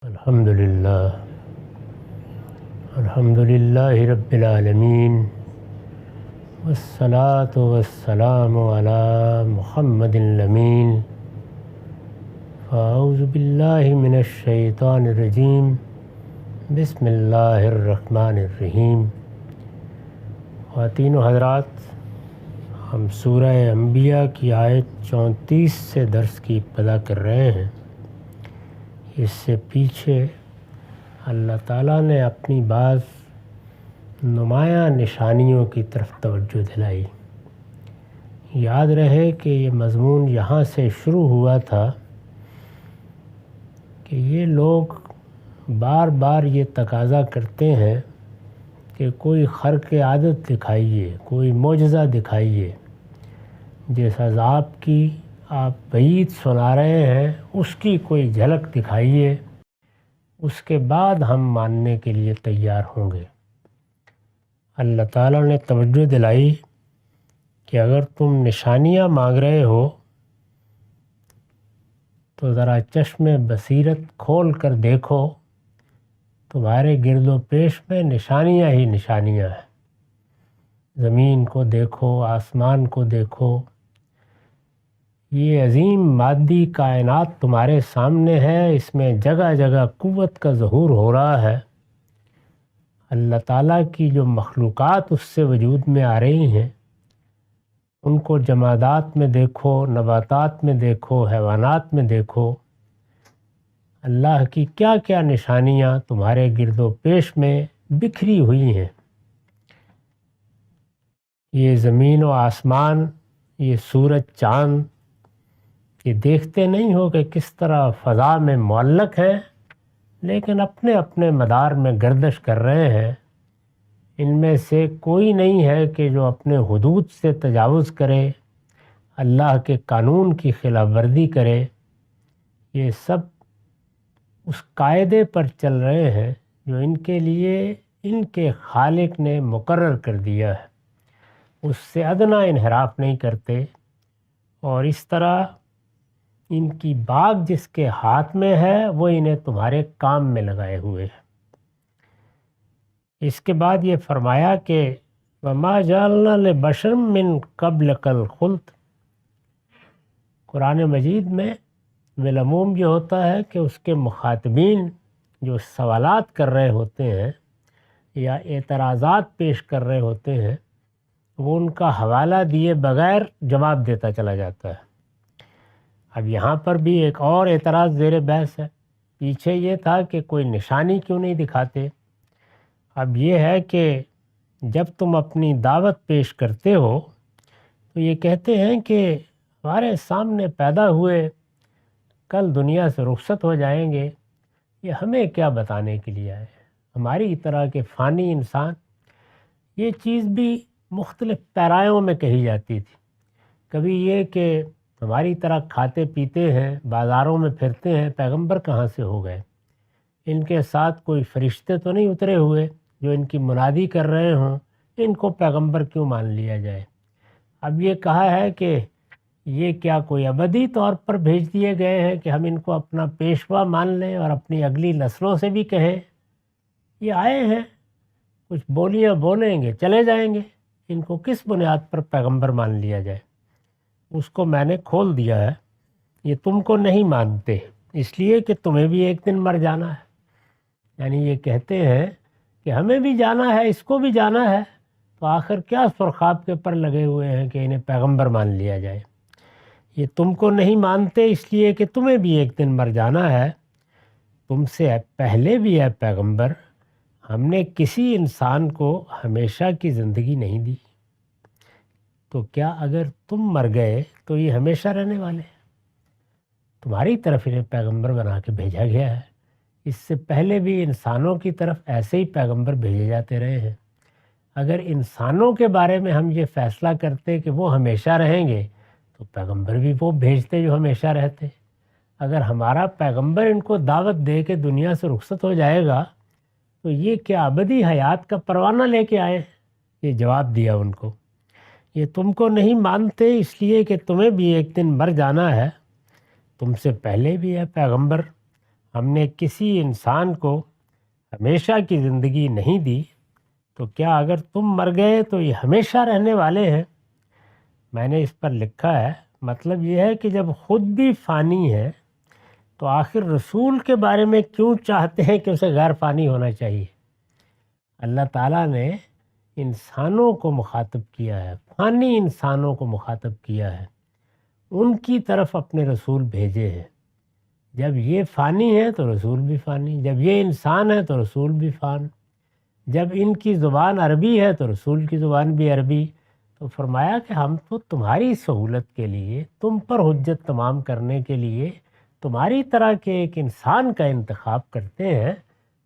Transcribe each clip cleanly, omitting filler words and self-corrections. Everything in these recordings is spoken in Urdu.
الحمدللہ رب العالمین والصلاة والسلام علی محمد الامین فاعوذ باللہ من الشیطان الرجیم بسم اللہ الرحمن الرحیم۔ خواتین و حضرات، ہم سورہ انبیاء کی آیت 34 سے درس کی ابتدا کر رہے ہیں۔ اس سے پیچھے اللہ تعالیٰ نے اپنی بعض نمایاں نشانیوں کی طرف توجہ دلائی۔ یاد رہے کہ یہ مضمون یہاں سے شروع ہوا تھا کہ یہ لوگ بار بار یہ تقاضا کرتے ہیں کہ کوئی خرق عادت دکھائیے، کوئی معجزہ دکھائیے، جس عذاب کی آپ وعید سنا رہے ہیں اس کی کوئی جھلک دکھائیے، اس کے بعد ہم ماننے کے لیے تیار ہوں گے۔ اللہ تعالیٰ نے توجہ دلائی کہ اگر تم نشانیاں مانگ رہے ہو تو ذرا چشم بصیرت کھول کر دیکھو، تمہارے گرد و پیش میں نشانیاں ہی نشانیاں ہیں۔ زمین کو دیکھو، آسمان کو دیکھو، یہ عظیم مادی کائنات تمہارے سامنے ہے، اس میں جگہ جگہ قوت کا ظہور ہو رہا ہے۔ اللہ تعالیٰ کی جو مخلوقات اس سے وجود میں آ رہی ہیں، ان کو جمادات میں دیکھو، نباتات میں دیکھو، حیوانات میں دیکھو، اللہ کی کیا کیا نشانیاں تمہارے گرد و پیش میں بکھری ہوئی ہیں۔ یہ زمین و آسمان، یہ سورج چاند، یہ دیکھتے نہیں ہو کہ کس طرح فضا میں معلق ہیں، لیکن اپنے اپنے مدار میں گردش کر رہے ہیں۔ ان میں سے کوئی نہیں ہے کہ جو اپنے حدود سے تجاوز کرے، اللہ کے قانون کی خلاف ورزی کرے۔ یہ سب اس قاعدے پر چل رہے ہیں جو ان کے لیے ان کے خالق نے مقرر کر دیا ہے، اس سے ادنیٰ انحراف نہیں کرتے، اور اس طرح ان کی باغ جس کے ہاتھ میں ہے وہ انہیں تمہارے کام میں لگائے ہوئے ہیں۔ اس کے بعد یہ فرمایا کہ وَمَا جَعَلْنَا لِبَشَرٍ مِّن قَبْلِكَ الْخُلْدَ۔ قرآن مجید میں بالعموم یہ ہوتا ہے کہ اس کے مخاطبین جو سوالات کر رہے ہوتے ہیں یا اعتراضات پیش کر رہے ہوتے ہیں، وہ ان کا حوالہ دیے بغیر جواب دیتا چلا جاتا ہے۔ اب یہاں پر بھی ایک اور اعتراض زیر بحث ہے۔ پیچھے یہ تھا کہ کوئی نشانی کیوں نہیں دکھاتے، اب یہ ہے کہ جب تم اپنی دعوت پیش کرتے ہو تو یہ کہتے ہیں کہ ہمارے سامنے پیدا ہوئے کل دنیا سے رخصت ہو جائیں گے، یہ ہمیں کیا بتانے کے لیے آئے۔ ہماری طرح کے فانی انسان، یہ چیز بھی مختلف پیرایوں میں کہی جاتی تھی۔ کبھی یہ کہ ہماری طرح کھاتے پیتے ہیں، بازاروں میں پھرتے ہیں، پیغمبر کہاں سے ہو گئے؟ ان کے ساتھ کوئی فرشتے تو نہیں اترے ہوئے جو ان کی منادی کر رہے ہوں، ان کو پیغمبر کیوں مان لیا جائے؟ اب یہ کہا ہے کہ یہ کیا کوئی ابدی طور پر بھیج دیے گئے ہیں کہ ہم ان کو اپنا پیشوا مان لیں اور اپنی اگلی نسلوں سے بھی کہیں؟ یہ آئے ہیں، کچھ بولیاں بولیں گے، چلے جائیں گے، ان کو کس بنیاد پر پیغمبر مان لیا جائے؟ اس کو میں نے کھول دیا ہے۔ یہ تم کو نہیں مانتے اس لیے کہ تمہیں بھی ایک دن مر جانا ہے۔ یعنی یہ کہتے ہیں کہ ہمیں بھی جانا ہے، اس کو بھی جانا ہے، تو آخر کیا سرخاب کے پر لگے ہوئے ہیں کہ انہیں پیغمبر مان لیا جائے؟ یہ تم کو نہیں مانتے اس لیے کہ تمہیں بھی ایک دن مر جانا ہے۔ تم سے پہلے بھی ہے پیغمبر، ہم نے کسی انسان کو ہمیشہ کی زندگی نہیں دی، تو کیا اگر تم مر گئے تو یہ ہمیشہ رہنے والے ہیں؟ تمہاری طرف انہیں پیغمبر بنا کے بھیجا گیا ہے۔ اس سے پہلے بھی انسانوں کی طرف ایسے ہی پیغمبر بھیجے جاتے رہے ہیں۔ اگر انسانوں کے بارے میں ہم یہ فیصلہ کرتے کہ وہ ہمیشہ رہیں گے تو پیغمبر بھی وہ بھیجتے جو ہمیشہ رہتے۔ اگر ہمارا پیغمبر ان کو دعوت دے کے دنیا سے رخصت ہو جائے گا تو یہ کیا ابدی حیات کا پروانہ لے کے آئے؟ یہ جواب دیا ان کو۔ یہ تم کو نہیں مانتے اس لیے کہ تمہیں بھی ایک دن مر جانا ہے، تم سے پہلے بھی ہے پیغمبر، ہم نے کسی انسان کو ہمیشہ کی زندگی نہیں دی تو کیا اگر تم مر گئے تو یہ ہمیشہ رہنے والے ہیں؟ میں نے اس پر لکھا ہے، مطلب یہ ہے کہ جب خود بھی فانی ہے تو آخر رسول کے بارے میں کیوں چاہتے ہیں کہ اسے غیر فانی ہونا چاہیے؟ اللہ تعالیٰ نے انسانوں کو مخاطب کیا ہے، فانی انسانوں کو مخاطب کیا ہے، ان کی طرف اپنے رسول بھیجے ہیں۔ جب یہ فانی ہے تو رسول بھی فانی، جب یہ انسان ہے تو رسول بھی فان، جب ان کی زبان عربی ہے تو رسول کی زبان بھی عربی۔ تو فرمایا کہ ہم تو تمہاری سہولت کے لیے، تم پر حجت تمام کرنے کے لیے تمہاری طرح کے ایک انسان کا انتخاب کرتے ہیں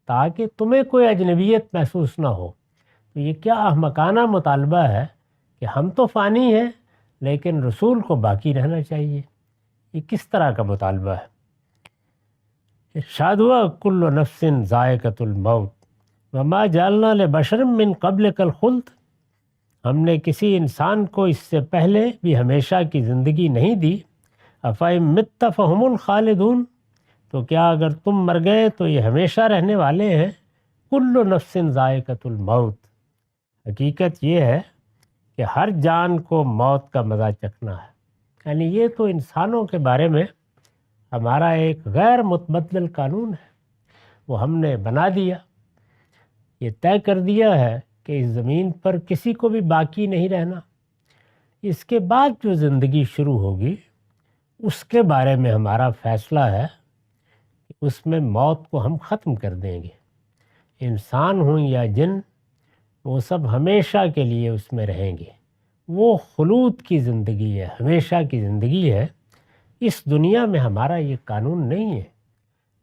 تاکہ تمہیں کوئی اجنبیت محسوس نہ ہو۔ تو یہ کیا احمقانہ مطالبہ ہے کہ ہم تو فانی ہیں لیکن رسول کو باقی رہنا چاہیے؟ یہ کس طرح کا مطالبہ ہے؟ ارشاد ہوا کل نفس ذائقۃ الموت وما جعلنا لبشر من قبلک الخلد، ہم نے کسی انسان کو اس سے پہلے بھی ہمیشہ کی زندگی نہیں دی، افإن مت فہم الخالدون، تو کیا اگر تم مر گئے تو یہ ہمیشہ رہنے والے ہیں۔ کل نفس ذائقۃ الموت، حقیقت یہ ہے کہ ہر جان کو موت کا مزہ چکھنا ہے۔ یعنی یہ تو انسانوں کے بارے میں ہمارا ایک غیر متبدل قانون ہے، وہ ہم نے بنا دیا، یہ طے کر دیا ہے کہ اس زمین پر کسی کو بھی باقی نہیں رہنا۔ اس کے بعد جو زندگی شروع ہوگی اس کے بارے میں ہمارا فیصلہ ہے کہ اس میں موت کو ہم ختم کر دیں گے۔ انسان ہوں یا جن، وہ سب ہمیشہ کے لیے اس میں رہیں گے۔ وہ خلود کی زندگی ہے، ہمیشہ کی زندگی ہے۔ اس دنیا میں ہمارا یہ قانون نہیں ہے،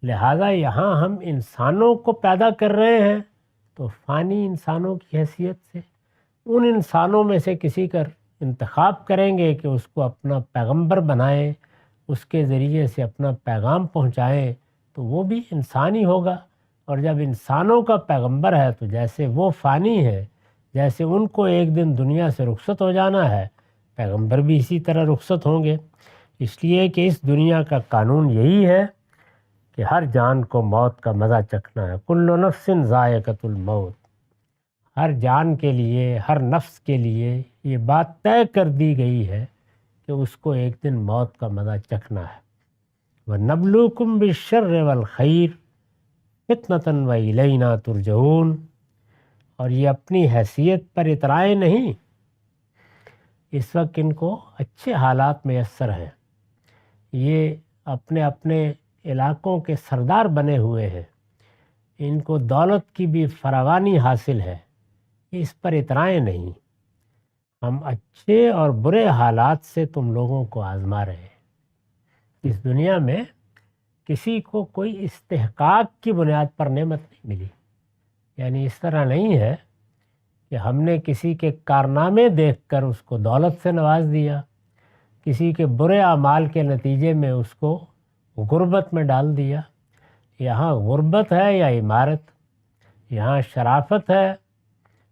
لہٰذا یہاں ہم انسانوں کو پیدا کر رہے ہیں تو فانی انسانوں کی حیثیت سے ان انسانوں میں سے کسی کا انتخاب کریں گے کہ اس کو اپنا پیغمبر بنائیں، اس کے ذریعے سے اپنا پیغام پہنچائیں، تو وہ بھی انسان ہی ہوگا۔ اور جب انسانوں کا پیغمبر ہے تو جیسے وہ فانی ہے، جیسے ان کو ایک دن دنیا سے رخصت ہو جانا ہے، پیغمبر بھی اسی طرح رخصت ہوں گے۔ اس لیے کہ اس دنیا کا قانون یہی ہے کہ ہر جان کو موت کا مزہ چکھنا ہے۔ کل نفس ذائقۃ الموت، ہر جان کے لیے، ہر نفس کے لیے یہ بات طے کر دی گئی ہے کہ اس کو ایک دن موت کا مزہ چکھنا ہے۔ وَنَبْلُوكُمْ بِالشَّرِّ وَالْخَيْرِ فِتْنَةً وَإِلَيْنَا تُرْجَعُونَ، اور یہ اپنی حیثیت پر اترائے نہیں، اس وقت ان کو اچھے حالات میسر ہیں، یہ اپنے اپنے علاقوں کے سردار بنے ہوئے ہیں، ان کو دولت کی بھی فراوانی حاصل ہے، اس پر اترائیں نہیں، ہم اچھے اور برے حالات سے تم لوگوں کو آزما رہے ہیں۔ اس دنیا میں کسی کو کوئی استحقاق کی بنیاد پر نعمت نہیں ملی، یعنی اس طرح نہیں ہے کہ ہم نے کسی کے کارنامے دیکھ کر اس کو دولت سے نواز دیا، کسی کے برے اعمال کے نتیجے میں اس کو غربت میں ڈال دیا۔ یہاں غربت ہے یا عمارت، یہاں شرافت ہے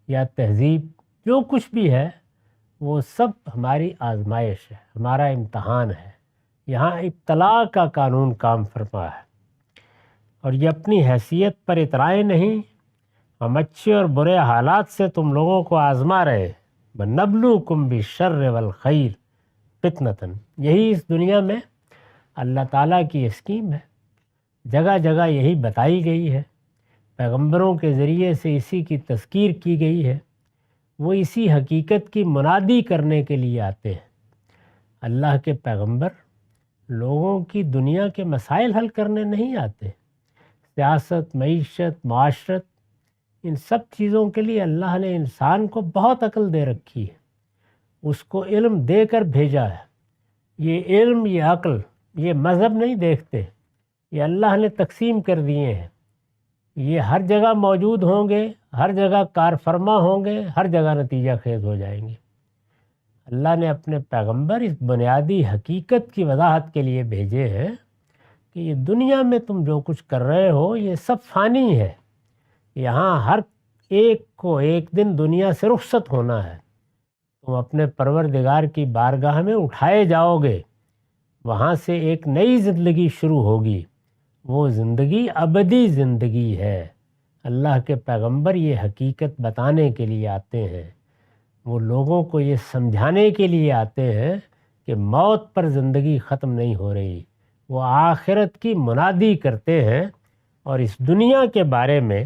یا تہذیب، جو کچھ بھی ہے وہ سب ہماری آزمائش ہے، ہمارا امتحان ہے۔ یہاں ابتلا کا قانون کام فرما ہے، اور یہ اپنی حیثیت پر اترائے نہیں، ہم اچھے اور برے حالات سے تم لوگوں کو آزما رہے۔ وَنَبْلُوكُمْ بِالشَّرِّ وَالْخَيْرِ فِتْنَةً، یہی اس دنیا میں اللہ تعالیٰ کی اسکیم ہے، جگہ جگہ یہی بتائی گئی ہے، پیغمبروں کے ذریعے سے اسی کی تذکیر کی گئی ہے، وہ اسی حقیقت کی منادی کرنے کے لیے آتے ہیں۔ اللہ کے پیغمبر لوگوں کی دنیا کے مسائل حل کرنے نہیں آتے، سیاست، معیشت، معاشرت، ان سب چیزوں کے لیے اللہ نے انسان کو بہت عقل دے رکھی ہے، اس کو علم دے کر بھیجا ہے۔ یہ علم، یہ عقل، یہ مذہب نہیں دیکھتے، یہ اللہ نے تقسیم کر دیے ہیں، یہ ہر جگہ موجود ہوں گے، ہر جگہ کار فرما ہوں گے، ہر جگہ نتیجہ خیز ہو جائیں گے۔ اللہ نے اپنے پیغمبر اس بنیادی حقیقت کی وضاحت کے لیے بھیجے ہیں کہ یہ دنیا میں تم جو کچھ کر رہے ہو یہ سب فانی ہے، یہاں ہر ایک کو ایک دن دنیا سے رخصت ہونا ہے، تم اپنے پروردگار کی بارگاہ میں اٹھائے جاؤ گے، وہاں سے ایک نئی زندگی شروع ہوگی، وہ زندگی ابدی زندگی ہے۔ اللہ کے پیغمبر یہ حقیقت بتانے کے لیے آتے ہیں، وہ لوگوں کو یہ سمجھانے کے لیے آتے ہیں کہ موت پر زندگی ختم نہیں ہو رہی، وہ آخرت کی منادی کرتے ہیں، اور اس دنیا کے بارے میں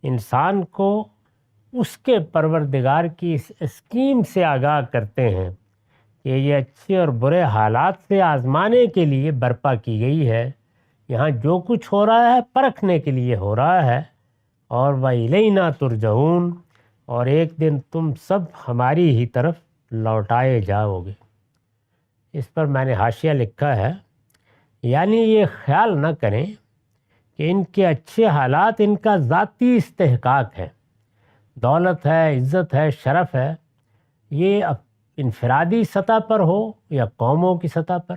انسان کو اس کے پروردگار کی اس اسکیم سے آگاہ کرتے ہیں کہ یہ اچھے اور برے حالات سے آزمانے کے لیے برپا کی گئی ہے، یہاں جو کچھ ہو رہا ہے پرکھنے کے لیے ہو رہا ہے، اور وَإِلَيْنَا تُرْجَعُونَ، اور ایک دن تم سب ہماری ہی طرف لوٹائے جاؤ گے۔ اس پر میں نے حاشیہ لکھا ہے، یعنی یہ خیال نہ کریں کہ ان کے اچھے حالات ان کا ذاتی استحقاق ہے، دولت ہے، عزت ہے، شرف ہے، یہ انفرادی سطح پر ہو یا قوموں کی سطح پر۔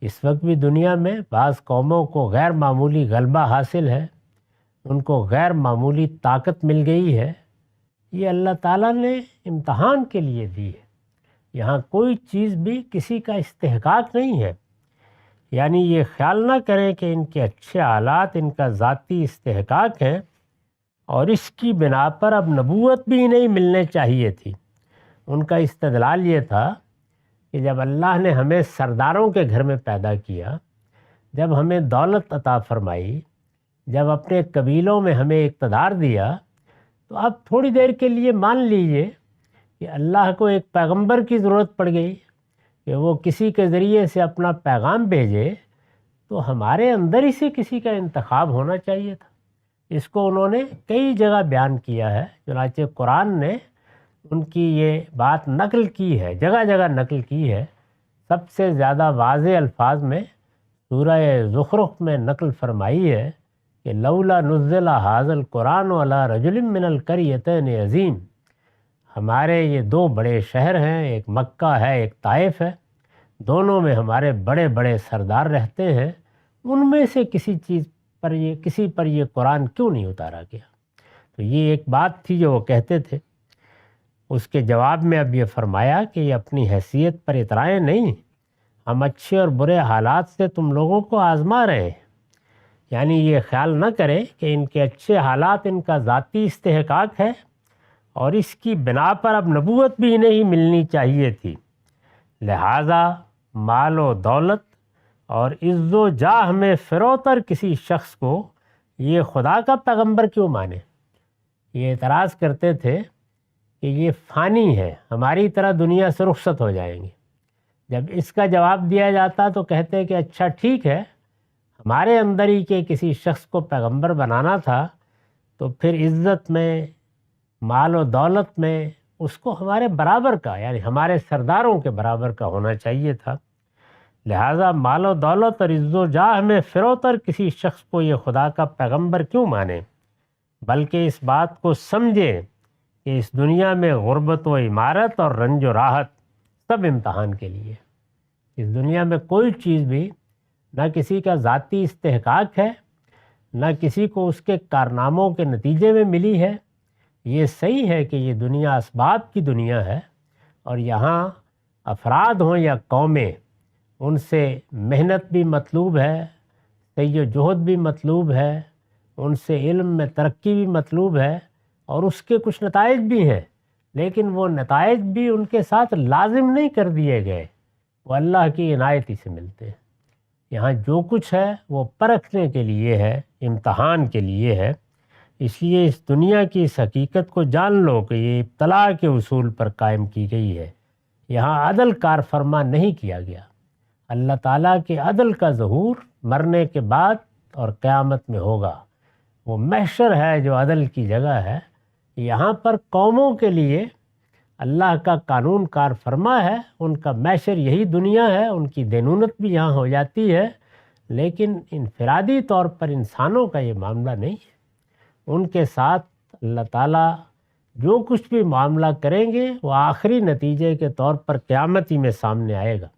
اس وقت بھی دنیا میں بعض قوموں کو غیر معمولی غلبہ حاصل ہے، ان کو غیر معمولی طاقت مل گئی ہے، یہ اللہ تعالیٰ نے امتحان کے لیے دی ہے۔ یہاں کوئی چیز بھی کسی کا استحقاق نہیں ہے، یعنی یہ خیال نہ کریں کہ ان کے اچھے حالات ان کا ذاتی استحقاق ہیں اور اس کی بنا پر اب نبوت بھی نہیں ملنے چاہیے تھی۔ ان کا استدلال یہ تھا کہ جب اللہ نے ہمیں سرداروں کے گھر میں پیدا کیا، جب ہمیں دولت عطا فرمائی، جب اپنے قبیلوں میں ہمیں اقتدار دیا، تو اب تھوڑی دیر کے لیے مان لیجئے کہ اللہ کو ایک پیغمبر کی ضرورت پڑ گئی کہ وہ کسی کے ذریعے سے اپنا پیغام بھیجے، تو ہمارے اندر ہی سے کسی کا انتخاب ہونا چاہیے تھا۔ اس کو انہوں نے کئی جگہ بیان کیا ہے، چنانچہ قرآن نے ان کی یہ بات نقل کی ہے، جگہ جگہ نقل کی ہے۔ سب سے زیادہ واضح الفاظ میں سورہ زخرف میں نقل فرمائی ہے کہ لولا نزل ھذا القرآن علی رجل من القریتین عظیم، ہمارے یہ دو بڑے شہر ہیں، ایک مکہ ہے ایک طائف ہے، دونوں میں ہمارے بڑے بڑے سردار رہتے ہیں، ان میں سے کسی پر یہ قرآن کیوں نہیں اتارا گیا؟ تو یہ ایک بات تھی جو وہ کہتے تھے۔ اس کے جواب میں اب یہ فرمایا کہ یہ اپنی حیثیت پر اترائیں نہیں، ہم اچھے اور برے حالات سے تم لوگوں کو آزما رہے ہیں، یعنی یہ خیال نہ کریں کہ ان کے اچھے حالات ان کا ذاتی استحقاق ہے اور اس کی بنا پر اب نبوت بھی نہیں ملنی چاہیے تھی، لہٰذا مال و دولت اور عز و جاہ میں فروتر کسی شخص کو یہ خدا کا پیغمبر کیوں مانے؟ یہ اعتراض کرتے تھے کہ یہ فانی ہے، ہماری طرح دنیا سے رخصت ہو جائیں گے۔ جب اس کا جواب دیا جاتا تو کہتے کہ اچھا ٹھیک ہے، ہمارے اندر ہی کے کسی شخص کو پیغمبر بنانا تھا تو پھر عزت میں، مال و دولت میں اس کو ہمارے برابر کا، یعنی ہمارے سرداروں کے برابر کا ہونا چاہیے تھا، لہٰذا مال و دولت اور عز و جاہ میں فروتر کسی شخص کو یہ خدا کا پیغمبر کیوں مانے، بلکہ اس بات کو سمجھے کہ اس دنیا میں غربت و عمارت اور رنج و راحت سب امتحان کے لیے۔ اس دنیا میں کوئی چیز بھی نہ کسی کا ذاتی استحقاق ہے، نہ کسی کو اس کے کارناموں کے نتیجے میں ملی ہے۔ یہ صحیح ہے کہ یہ دنیا اسباب کی دنیا ہے، اور یہاں افراد ہوں یا قومیں، ان سے محنت بھی مطلوب ہے، سعی و جہد بھی مطلوب ہے، ان سے علم میں ترقی بھی مطلوب ہے، اور اس کے کچھ نتائج بھی ہیں، لیکن وہ نتائج بھی ان کے ساتھ لازم نہیں کر دیے گئے، وہ اللہ کی عنایت ہی سے ملتے ہیں۔ یہاں جو کچھ ہے وہ پرکھنے کے لیے ہے، امتحان کے لیے ہے، اس لیے اس دنیا کی اس حقیقت کو جان لو کہ یہ ابتلاء کے اصول پر قائم کی گئی ہے، یہاں عدل کار فرما نہیں کیا گیا۔ اللہ تعالیٰ کے عدل کا ظہور مرنے کے بعد اور قیامت میں ہوگا، وہ محشر ہے جو عدل کی جگہ ہے۔ یہاں پر قوموں کے لیے اللہ کا قانون کار فرما ہے، ان کا محشر یہی دنیا ہے، ان کی دینونت بھی یہاں ہو جاتی ہے، لیکن انفرادی طور پر انسانوں کا یہ معاملہ نہیں ہے۔ ان کے ساتھ اللہ تعالیٰ جو کچھ بھی معاملہ کریں گے وہ آخری نتیجے کے طور پر قیامت ہی میں سامنے آئے گا۔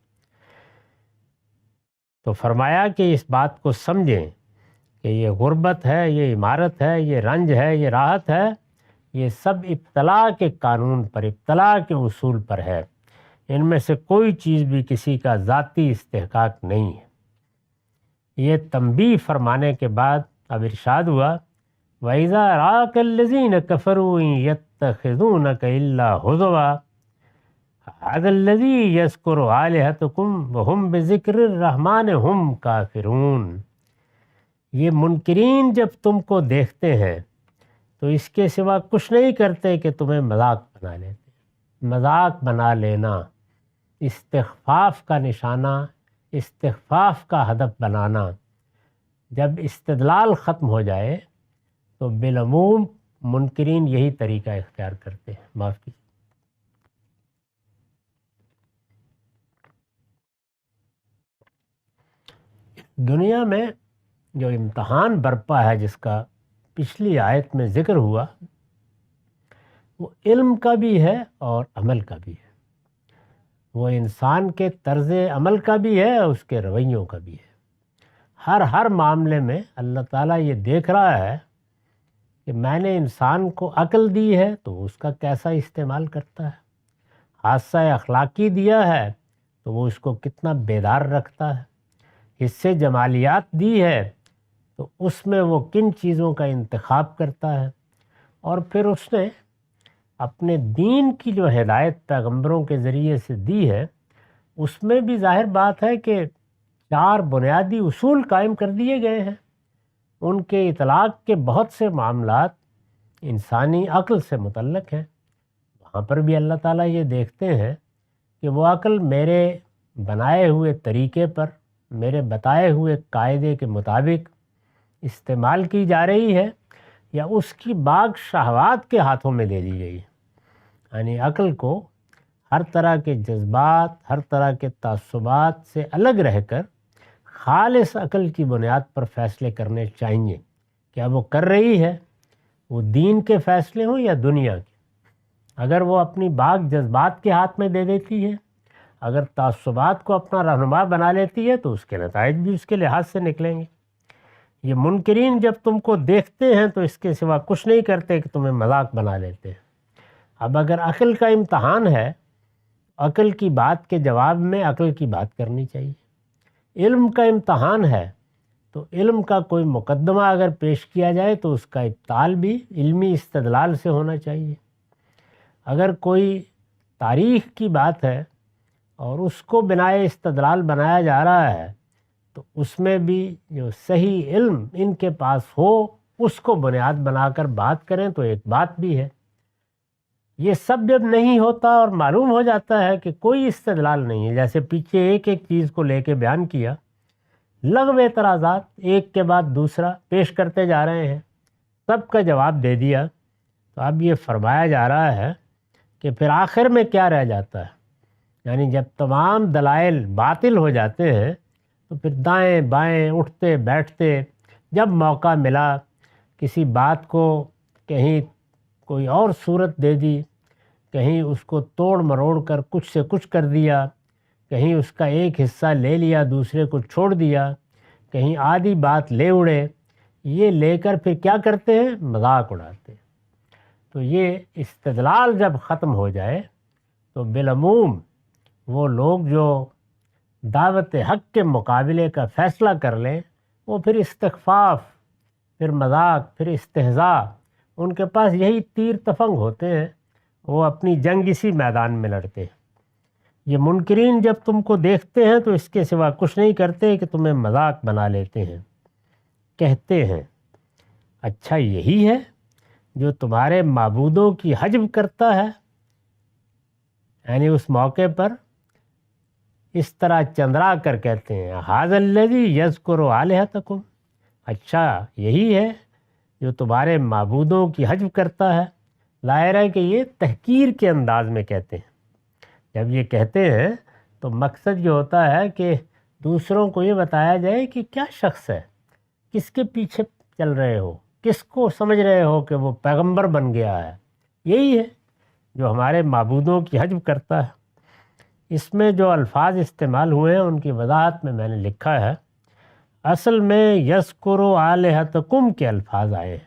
تو فرمایا کہ اس بات کو سمجھیں کہ یہ غربت ہے، یہ عمارت ہے، یہ رنج ہے، یہ راحت ہے، یہ سب ابتلاء کے قانون پر، ابتلاء کے اصول پر ہے، ان میں سے کوئی چیز بھی کسی کا ذاتی استحقاق نہیں ہے۔ یہ تنبیہ فرمانے کے بعد اب ارشاد ہوا وَإِذَا رَآكَ الَّذِينَ كَفَرُوا يَتَّخِذُونَكَ إِلَّا هُزُوًا هَذَا الَّذِي يَذْكُرُ آلِهَتَكُمْ وَهُمْ بِذِكْرِ الرَّحْمَنِ هُمْ كَافِرُونَ۔ یہ منکرین جب تم کو دیکھتے ہیں تو اس کے سوا کچھ نہیں کرتے کہ تمہیں مذاق بنا لیتے۔ مذاق بنا لینا استخفاف کا نشانہ، استخفاف کا ہدف بنانا۔ جب استدلال ختم ہو جائے تو بالعموم منکرین یہی طریقہ اختیار کرتے ہیں۔ معاف کیجیے۔ دنیا میں جو امتحان برپا ہے جس کا پچھلی آیت میں ذکر ہوا، وہ علم کا بھی ہے اور عمل کا بھی ہے۔ وہ انسان کے طرز عمل کا بھی ہے اور اس کے رویوں کا بھی ہے۔ ہر معاملے میں اللہ تعالیٰ یہ دیکھ رہا ہے کہ میں نے انسان کو عقل دی ہے تو اس کا کیسا استعمال کرتا ہے، حادثہ اخلاقی دیا ہے تو وہ اس کو کتنا بیدار رکھتا ہے، اس سے جمالیات دی ہے تو اس میں وہ کن چیزوں کا انتخاب کرتا ہے، اور پھر اس نے اپنے دین کی جو ہدایت پیغمبروں کے ذریعے سے دی ہے اس میں بھی ظاہر بات ہے کہ 4 بنیادی اصول قائم کر دیے گئے ہیں۔ ان کے اطلاق کے بہت سے معاملات انسانی عقل سے متعلق ہیں، وہاں پر بھی اللہ تعالیٰ یہ دیکھتے ہیں کہ وہ عقل میرے بنائے ہوئے طریقے پر، میرے بتائے ہوئے قاعدے کے مطابق استعمال کی جا رہی ہے یا اس کی باغ شہوات کے ہاتھوں میں دے دی گئی ہے۔ یعنی عقل کو ہر طرح کے جذبات، ہر طرح کے تعصبات سے الگ رہ کر خالص عقل کی بنیاد پر فیصلے کرنے چاہیے۔ کیا وہ کر رہی ہے، وہ دین کے فیصلے ہوں یا دنیا کے۔ اگر وہ اپنی باغ جذبات کے ہاتھ میں دے دیتی ہے، اگر تعصبات کو اپنا رہنما بنا لیتی ہے تو اس کے نتائج بھی اس کے لحاظ سے نکلیں گے۔ یہ منکرین جب تم کو دیکھتے ہیں تو اس کے سوا کچھ نہیں کرتے کہ تمہیں مذاق بنا لیتے ہیں۔ اب اگر عقل کا امتحان ہے، عقل کی بات کے جواب میں عقل کی بات کرنی چاہیے۔ علم کا امتحان ہے تو علم کا کوئی مقدمہ اگر پیش کیا جائے تو اس کا ابطال بھی علمی استدلال سے ہونا چاہیے۔ اگر کوئی تاریخ کی بات ہے اور اس کو بنائے استدلال بنایا جا رہا ہے تو اس میں بھی جو صحیح علم ان کے پاس ہو اس کو بنیاد بنا کر بات کریں تو ایک بات بھی ہے۔ یہ سب جب نہیں ہوتا اور معلوم ہو جاتا ہے کہ کوئی استدلال نہیں ہے، جیسے پیچھے ایک چیز کو لے کے بیان کیا، لغو اعتراضات ایک کے بعد دوسرا پیش کرتے جا رہے ہیں، سب کا جواب دے دیا، تو اب یہ فرمایا جا رہا ہے کہ پھر آخر میں کیا رہ جاتا ہے۔ یعنی جب تمام دلائل باطل ہو جاتے ہیں تو پھر دائیں بائیں اٹھتے بیٹھتے، جب موقع ملا کسی بات کو کہیں کوئی اور صورت دے دی، کہیں اس کو توڑ مروڑ کر کچھ سے کچھ کر دیا، کہیں اس کا ایک حصہ لے لیا دوسرے کو چھوڑ دیا، کہیں آدھی بات لے اڑے، یہ لے کر پھر کیا کرتے ہیں، مذاق اڑاتے ہیں۔ تو یہ استدلال جب ختم ہو جائے تو بالعموم وہ لوگ جو دعوت حق کے مقابلے کا فیصلہ کر لیں وہ پھر استخفاف، پھر مذاق، پھر استہزاء، ان کے پاس یہی تیر تفنگ ہوتے ہیں، وہ اپنی جنگ اسی میدان میں لڑتے ہیں۔ یہ منکرین جب تم کو دیکھتے ہیں تو اس کے سوا کچھ نہیں کرتے کہ تمہیں مذاق بنا لیتے ہیں، کہتے ہیں اچھا یہی ہے جو تمہارے معبودوں کی حجب کرتا ہے۔ یعنی اس موقع پر اس طرح چندرا کر کہتے ہیں ھذا الذی یذکر آلہتکم، اچھا یہی ہے جو تمہارے معبودوں کی حجب کرتا ہے۔ ظاہر ہے کہ یہ تحقیر کے انداز میں کہتے ہیں۔ جب یہ کہتے ہیں تو مقصد یہ ہوتا ہے کہ دوسروں کو یہ بتایا جائے کہ کیا شخص ہے، کس کے پیچھے چل رہے ہو، کس کو سمجھ رہے ہو کہ وہ پیغمبر بن گیا ہے، یہی ہے جو ہمارے معبودوں کی حجب کرتا ہے۔ اس میں جو الفاظ استعمال ہوئے ہیں ان کی وضاحت میں نے لکھا ہے، اصل میں یذکر آلہتکم کے الفاظ آئے ہیں،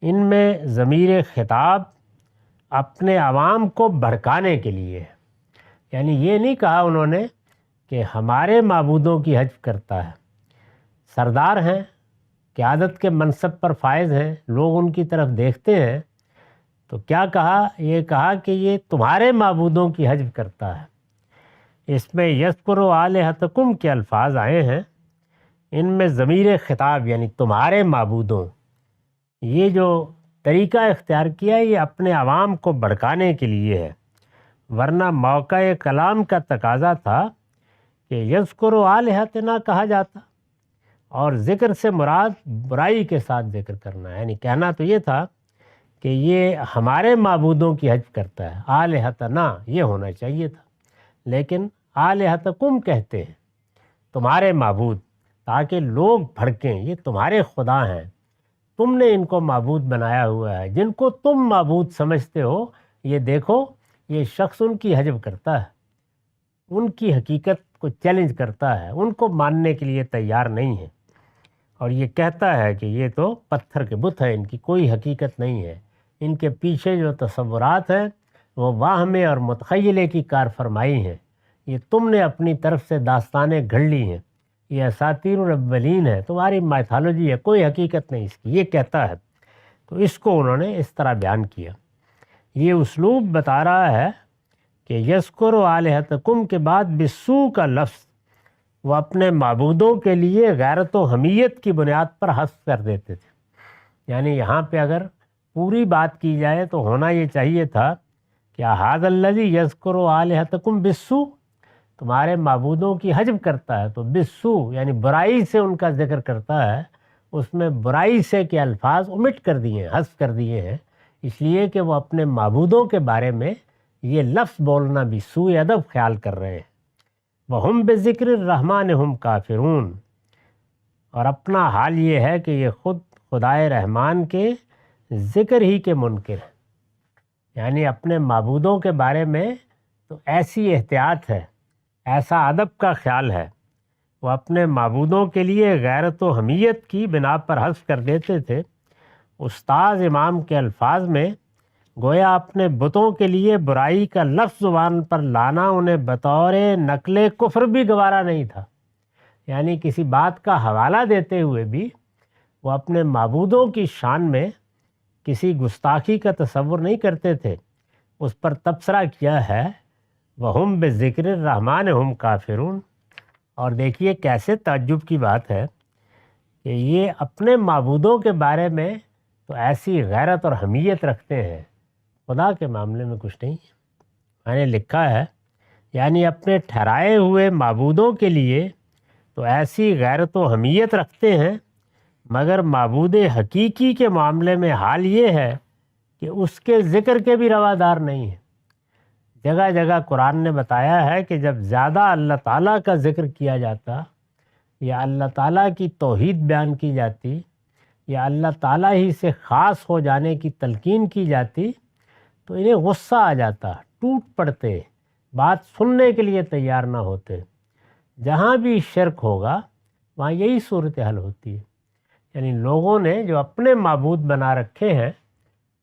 ان میں ضمیر خطاب اپنے عوام کو بھڑکانے کے لیے ہے۔ یعنی یہ نہیں کہا انہوں نے کہ ہمارے معبودوں کی حجب کرتا ہے، سردار ہیں، قیادت کے منصب پر فائز ہیں، لوگ ان کی طرف دیکھتے ہیں، تو کیا کہا؟ یہ کہا کہ یہ تمہارے معبودوں کی حجب کرتا ہے۔ اس میں یذکر آلہتکم کے الفاظ آئے ہیں، ان میں ضمیر خطاب یعنی تمہارے معبودوں، یہ جو طریقہ اختیار کیا ہے یہ اپنے عوام کو بھڑکانے کے لیے ہے، ورنہ موقع کلام کا تقاضا تھا کہ یذکر آلہتنا کہا جاتا، اور ذکر سے مراد برائی کے ساتھ ذکر کرنا ہے، یعنی کہنا تو یہ تھا کہ یہ ہمارے معبودوں کی حجب کرتا ہے، آلہتنا یہ ہونا چاہیے تھا، لیکن آلہتکم کہتے ہیں، تمہارے معبود، تاکہ لوگ بھڑکیں یہ تمہارے خدا ہیں، تم نے ان کو معبود بنایا ہوا ہے، جن کو تم معبود سمجھتے ہو یہ دیکھو یہ شخص ان کی حجب کرتا ہے، ان کی حقیقت کو چیلنج کرتا ہے، ان کو ماننے کے لیے تیار نہیں ہے، اور یہ کہتا ہے کہ یہ تو پتھر کے بت ہے، ان کی کوئی حقیقت نہیں ہے، ان کے پیچھے جو تصورات ہیں وہ واہمے اور متخیلے کی کار فرمائی ہیں، یہ تم نے اپنی طرف سے داستانیں گھڑ لی ہیں، یہ اساطیر الاولین ہے، تمہاری مائتھالوجی ہے، کوئی حقیقت نہیں اس کی، یہ کہتا ہے۔ تو اس کو انہوں نے اس طرح بیان کیا۔ یہ اسلوب بتا رہا ہے کہ یذکر آلہتکم کے بعد بسو کا لفظ وہ اپنے معبودوں کے لیے غیرت و حمیت کی بنیاد پر حذف کر دیتے تھے، یعنی یہاں پہ اگر پوری بات کی جائے تو ہونا یہ چاہیے تھا کہ ھذا الذی یذکر آلہتکم بالسوء، تمہارے معبودوں کی حجب کرتا ہے، تو بالسوء یعنی برائی سے ان کا ذکر کرتا ہے، اس میں برائی سے کے الفاظ omit کر دیے ہیں، حذف کر دیے ہیں، اس لیے کہ وہ اپنے معبودوں کے بارے میں یہ لفظ بولنا بھی سوء ادب خیال کر رہے ہیں۔ وَهُمْ بِذِكْرِ الرَّحْمَنِ هُمْ كَافِرُونَ، اور اپنا حال یہ ہے کہ یہ خود خدائے رحمان کے ذکر ہی کے منکر ہیں، یعنی اپنے معبودوں کے بارے میں تو ایسی احتیاط ہے، ایسا ادب کا خیال ہے، وہ اپنے معبودوں کے لیے غیرت و حمیت کی بنا پر حذف کر دیتے تھے۔ استاذ امام کے الفاظ میں گویا اپنے بتوں کے لیے برائی کا لفظ زبان پر لانا انہیں بطور نقل کفر بھی گوارا نہیں تھا، یعنی کسی بات کا حوالہ دیتے ہوئے بھی وہ اپنے معبودوں کی شان میں کسی گستاخی کا تصور نہیں کرتے تھے، اس پر تبصرہ کیا ہے وَهُمْ بِذِكْرِ الرَّحْمَنِ هُمْ كَافِرُونَ۔ اور دیکھیے کیسے تعجب کی بات ہے کہ یہ اپنے معبودوں کے بارے میں تو ایسی غیرت اور حمیت رکھتے ہیں، خدا کے معاملے میں کچھ نہیں۔ میں نے لکھا ہے یعنی اپنے ٹھہرائے ہوئے معبودوں کے لیے تو ایسی غیرت و حمیت رکھتے ہیں، مگر معبود حقیقی کے معاملے میں حال یہ ہے کہ اس کے ذکر کے بھی روادار نہیں ہیں۔ جگہ جگہ قرآن نے بتایا ہے کہ جب زیادہ اللہ تعالیٰ کا ذکر کیا جاتا یا اللہ تعالیٰ کی توحید بیان کی جاتی یا اللہ تعالیٰ ہی سے خاص ہو جانے کی تلقین کی جاتی تو انہیں غصہ آ جاتا، ٹوٹ پڑتے، بات سننے کے لیے تیار نہ ہوتے۔ جہاں بھی شرک ہوگا وہاں یہی صورتحال ہوتی ہے، یعنی لوگوں نے جو اپنے معبود بنا رکھے ہیں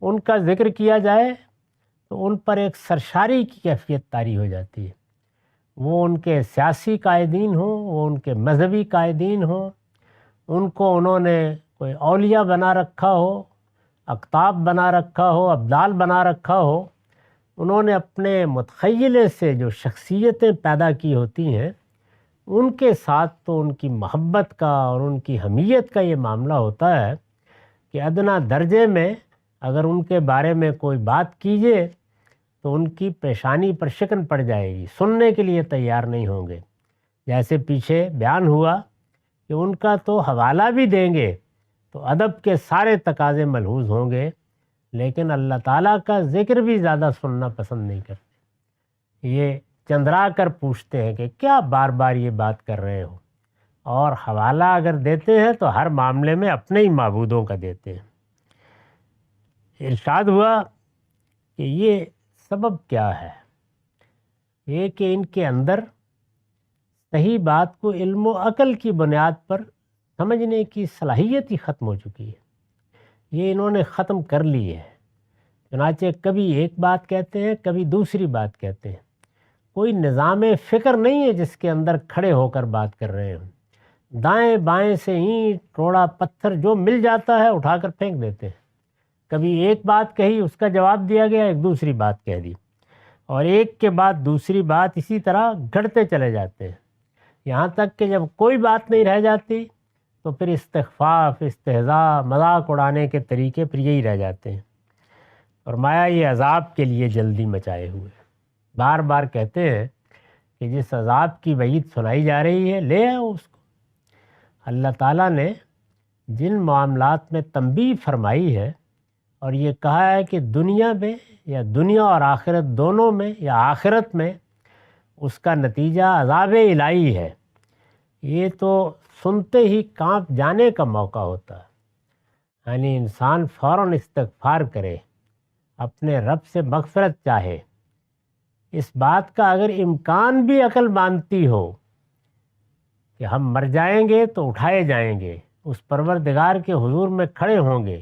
ان کا ذکر کیا جائے تو ان پر ایک سرشاری کی کیفیت طاری ہو جاتی ہے، وہ ان کے سیاسی قائدین ہوں، وہ ان کے مذہبی قائدین ہوں، ان کو انہوں نے کوئی اولیاء بنا رکھا ہو، اقطاب بنا رکھا ہو، ابدال بنا رکھا ہو، انہوں نے اپنے متخیلے سے جو شخصیتیں پیدا کی ہوتی ہیں ان کے ساتھ تو ان کی محبت کا اور ان کی حمیت کا یہ معاملہ ہوتا ہے کہ ادنا درجے میں اگر ان کے بارے میں کوئی بات کیجیے تو ان کی پیشانی پر شکن پڑ جائے گی، سننے کے لیے تیار نہیں ہوں گے۔ جیسے پیچھے بیان ہوا کہ ان کا تو حوالہ بھی دیں گے تو ادب کے سارے تقاضے ملحوظ ہوں گے، لیکن اللہ تعالیٰ کا ذکر بھی زیادہ سننا پسند نہیں کرتے۔ یہ چندرا کر پوچھتے ہیں کہ کیا بار بار یہ بات کر رہے ہو، اور حوالہ اگر دیتے ہیں تو ہر معاملے میں اپنے ہی معبودوں کا دیتے ہیں۔ ارشاد ہوا کہ یہ سبب کیا ہے، یہ کہ ان کے اندر صحیح بات کو علم و عقل کی بنیاد پر سمجھنے کی صلاحیت ہی ختم ہو چکی ہے، یہ انہوں نے ختم کر لی ہے۔ چنانچہ کبھی ایک بات کہتے ہیں، کبھی دوسری بات کہتے ہیں، کوئی نظام فکر نہیں ہے جس کے اندر کھڑے ہو کر بات کر رہے ہوں، دائیں بائیں سے اینٹ روڑا پتھر جو مل جاتا ہے اٹھا کر پھینک دیتے ہیں. کبھی ایک بات کہی، اس کا جواب دیا گیا، ایک دوسری بات کہہ دی، اور ایک کے بعد دوسری بات اسی طرح گھڑتے چلے جاتے ہیں، یہاں تک کہ جب کوئی بات نہیں رہ جاتی تو پھر استخفاف، استہزاء، مذاق اڑانے کے طریقے پھر یہی رہ جاتے ہیں. فرمایا یہ عذاب کے لیے جلدی مچائے ہوئے. بار بار کہتے ہیں کہ جس عذاب کی وعید سنائی جا رہی ہے لے آؤ اس کو. اللہ تعالیٰ نے جن معاملات میں تنبیہ فرمائی ہے اور یہ کہا ہے کہ دنیا میں یا دنیا اور آخرت دونوں میں یا آخرت میں اس کا نتیجہ عذاب الہی ہے، یہ تو سنتے ہی کانپ جانے کا موقع ہوتا ہے. یعنی انسان فوراً استغفار کرے، اپنے رب سے مغفرت چاہے. اس بات کا اگر امکان بھی عقل مانتی ہو کہ ہم مر جائیں گے تو اٹھائے جائیں گے، اس پروردگار کے حضور میں کھڑے ہوں گے،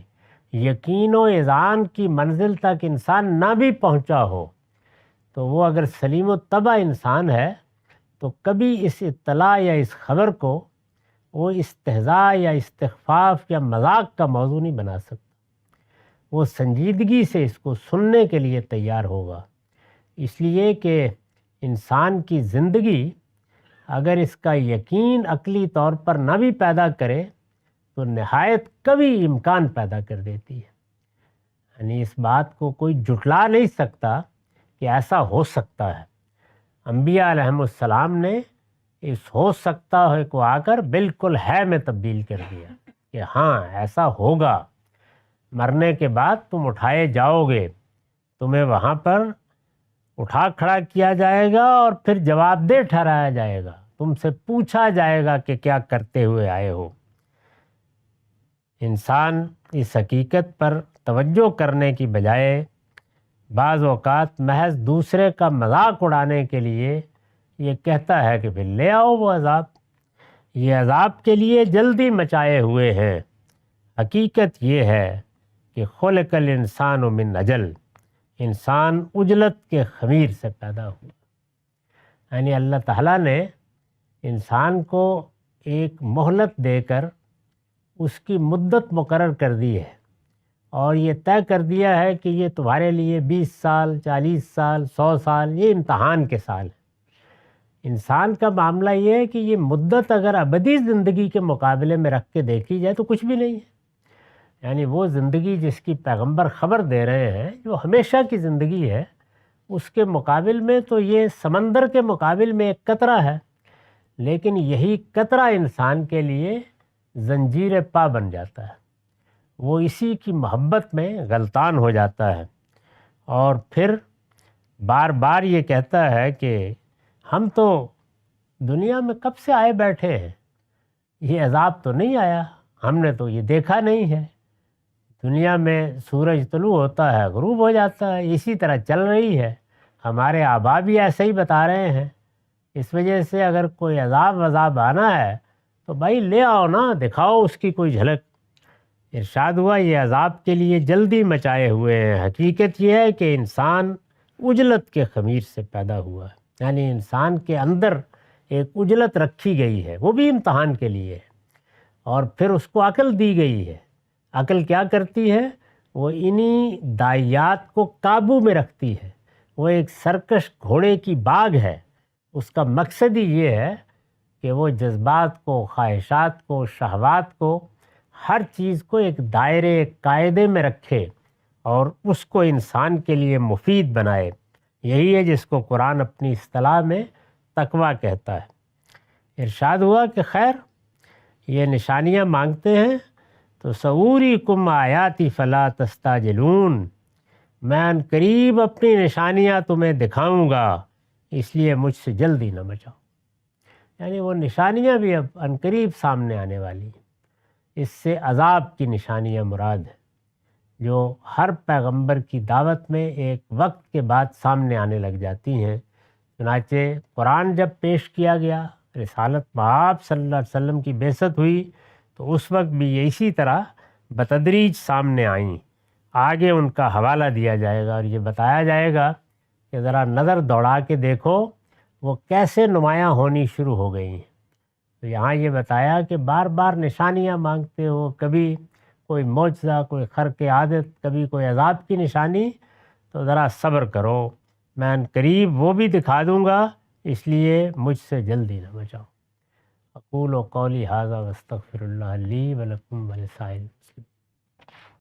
یقین و اذعان کی منزل تک انسان نہ بھی پہنچا ہو تو وہ اگر سلیم و طبع انسان ہے تو کبھی اس اطلاع یا اس خبر کو وہ استہزاء یا استخفاف یا مذاق کا موضوع نہیں بنا سکتا. وہ سنجیدگی سے اس کو سننے کے لیے تیار ہوگا، اس لیے کہ انسان کی زندگی اگر اس کا یقین عقلی طور پر نہ بھی پیدا کرے تو نہایت کبھی امکان پیدا کر دیتی ہے. یعنی اس بات کو کوئی جھٹلا نہیں سکتا کہ ایسا ہو سکتا ہے. انبیاء علیہم السلام نے اس ہو سکتا ہے کو آ کر بالکل ہے میں تبدیل کر دیا کہ ہاں ایسا ہوگا، مرنے کے بعد تم اٹھائے جاؤ گے، تمہیں وہاں پر اٹھا کھڑا کیا جائے گا اور پھر جواب دہ ٹھہرایا جائے گا، تم سے پوچھا جائے گا کہ کیا کرتے ہوئے آئے ہو. انسان اس حقیقت پر توجہ کرنے کی بجائے بعض اوقات محض دوسرے کا مذاق اڑانے کے لیے یہ کہتا ہے کہ پھر لے آؤ وہ عذاب. یہ عذاب کے لیے جلدی مچائے ہوئے ہیں. حقیقت یہ ہے کہ خلق الانسان من اجل، انسان عجلت کے خمیر سے پیدا ہوا. یعنی اللہ تعالیٰ نے انسان کو ایک مہلت دے کر اس کی مدت مقرر کر دی ہے اور یہ طے کر دیا ہے کہ یہ تمہارے لیے 20 سال، 40 سال، 100 سال یہ امتحان کے سال ہیں. انسان کا معاملہ یہ ہے کہ یہ مدت اگر ابدی زندگی کے مقابلے میں رکھ کے دیکھی جائے تو کچھ بھی نہیں ہے. یعنی وہ زندگی جس کی پیغمبر خبر دے رہے ہیں، جو ہمیشہ کی زندگی ہے، اس کے مقابل میں تو یہ سمندر کے مقابل میں ایک قطرہ ہے. لیکن یہی قطرہ انسان کے لیے زنجیر پا بن جاتا ہے، وہ اسی کی محبت میں غلطان ہو جاتا ہے اور پھر بار بار یہ کہتا ہے کہ ہم تو دنیا میں کب سے آئے بیٹھے ہیں، یہ عذاب تو نہیں آیا، ہم نے تو یہ دیکھا نہیں ہے. دنیا میں سورج طلوع ہوتا ہے، غروب ہو جاتا ہے، اسی طرح چل رہی ہے. ہمارے آبا بھی ایسے ہی بتا رہے ہیں. اس وجہ سے اگر کوئی عذاب آنا ہے تو بھائی لے آؤ نا، دکھاؤ اس کی کوئی جھلک. ارشاد ہوا یہ عذاب کے لیے جلدی مچائے ہوئے ہیں. حقیقت یہ ہے کہ انسان عجلت کے خمیر سے پیدا ہوا ہے. یعنی انسان کے اندر ایک عجلت رکھی گئی ہے، وہ بھی امتحان کے لیے ہے، اور پھر اس کو عقل دی گئی ہے. عقل کیا کرتی ہے؟ وہ انہی داعیات کو قابو میں رکھتی ہے. وہ ایک سرکش گھوڑے کی باغ ہے. اس کا مقصد ہی یہ ہے کہ وہ جذبات کو، خواہشات کو، شہوات کو، ہر چیز کو ایک دائرے، ایک قاعدے میں رکھے اور اس کو انسان کے لیے مفید بنائے. یہی ہے جس کو قرآن اپنی اصطلاح میں تقویٰ کہتا ہے. ارشاد ہوا کہ خیر یہ نشانیاں مانگتے ہیں تو سعوریکم آیاتی فلا تستعجلون، میں ان قریب اپنی نشانیاں تمہیں دکھاؤں گا، اس لیے مجھ سے جلدی نہ مچاؤ. یعنی وہ نشانیاں بھی اب ان قریب سامنے آنے والی ہیں. اس سے عذاب کی نشانیاں مراد ہیں جو ہر پیغمبر کی دعوت میں ایک وقت کے بعد سامنے آنے لگ جاتی ہیں. چنانچہ قرآن جب پیش کیا گیا، رسالت مآب صلی اللہ علیہ وسلم کی بعثت ہوئی تو اس وقت بھی یہ اسی طرح بتدریج سامنے آئیں. آگے ان کا حوالہ دیا جائے گا اور یہ بتایا جائے گا کہ ذرا نظر دوڑا کے دیکھو وہ کیسے نمایاں ہونی شروع ہو گئی ہیں. تو یہاں یہ بتایا کہ بار بار نشانیاں مانگتے ہو، کبھی کوئی معجزہ، کوئی خرق عادت، کبھی کوئی عذاب کی نشانی، تو ذرا صبر کرو، میں ان قریب وہ بھی دکھا دوں گا، اس لیے مجھ سے جلدی نہ بچاؤ۔ اقول و قولی ھذا واستغفر اللہ لی ولکم ولسائر المسلمین۔